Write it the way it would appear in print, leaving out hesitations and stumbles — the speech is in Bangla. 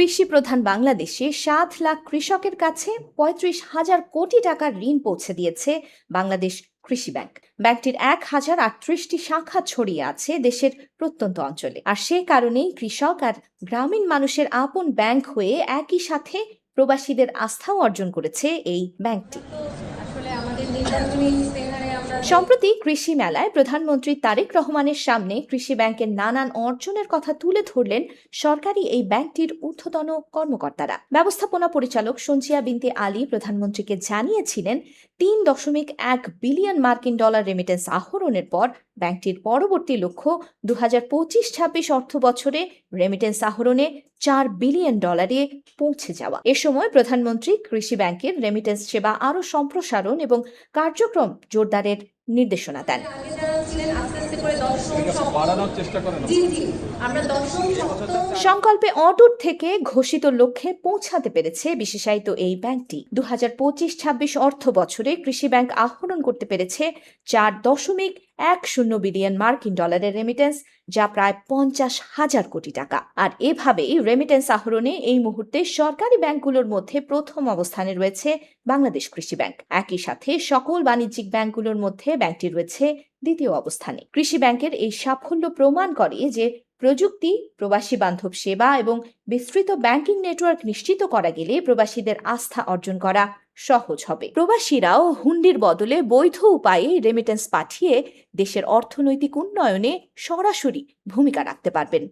কৃষি প্রধান বাংলাদেশে ৭ লাখ কৃষকের কাছে ৩৫,০০০ কোটি টাকার ঋণ পৌঁছে দিয়েছে বাংলাদেশ কৃষি ব্যাংক। ব্যাংকটির ১,০৩৮টি শাখা ছড়িয়ে আছে দেশের প্রত্যন্ত অঞ্চলে। আর সে কারণেই কৃষক আর গ্রামীণ মানুষের আপন ব্যাংক হয়ে একই সাথে প্রবাসীদের আস্থাও অর্জন করেছে এই ব্যাংকটি। সম্প্রতি কৃষি মেলায় প্রধানমন্ত্রী তারেক রহমানের সামনে কৃষি ব্যাংকের নানান অর্জনের কথা তুলে ধরলেন সরকারি এই ব্যাংকটির ঊর্ধ্বতন কর্মকর্তারা। ব্যবস্থাপনা পরিচালক সঞ্জিয়া বিনতে আলী প্রধানমন্ত্রীকে জানিয়েছিলেন, ৩.১ বিলিয়ন মার্কিন ডলার রেমিটেন্স আহরণের পর ব্যাংকটির পরবর্তী লক্ষ্য ২০২৫-২৬ অর্থ বছরে রেমিটেন্স আহরণে ৪ বিলিয়ন ডলারে পৌঁছে যাওয়া। এ সময় প্রধানমন্ত্রী কৃষি ব্যাংকের রেমিটেন্স সেবা আরও সম্প্রসারণ এবং কার্যক্রম জোরদারের নির্দেশনা দেন। সংকল্পে অটুট থেকে ঘোষিত লক্ষ্যে পৌঁছাতে পেরেছে বিশেষায়িত এই ব্যাংকটি। ২০২৫-২৬ অর্থ বছরে কৃষি ব্যাংক আহরণ করতে পেরেছে ৪.১০ বিলিয়ন মার্কিন ডলারের রেমিটেন্স, যা প্রায় ৫০,০০০ কোটি টাকা। আর এভাবেই রেমিটেন্স আহরণে এই মুহূর্তে সরকারি ব্যাংকগুলোর মধ্যে প্রথম অবস্থানে রয়েছে বাংলাদেশ কৃষি ব্যাংক। একই সাথে সকল বাণিজ্যিক ব্যাংকগুলোর মধ্যে ব্যাংকটি রয়েছে দ্বিতীয় অবস্থানে। কৃষি ব্যাংকের এই সাফল্য প্রমাণ করে যে প্রযুক্তি, প্রবাসী বান্ধব সেবা এবং বিস্তৃত ব্যাংকিং নেটওয়ার্ক নিশ্চিত করা গেলে প্রবাসীদের আস্থা অর্জন করা সহজ হবে। প্রবাসীরাও হুন্ডির বদলে বৈধ উপায়ে রেমিটেন্স পাঠিয়ে দেশের অর্থনৈতিক উন্নয়নে সরাসরি ভূমিকা রাখতে পারবেন।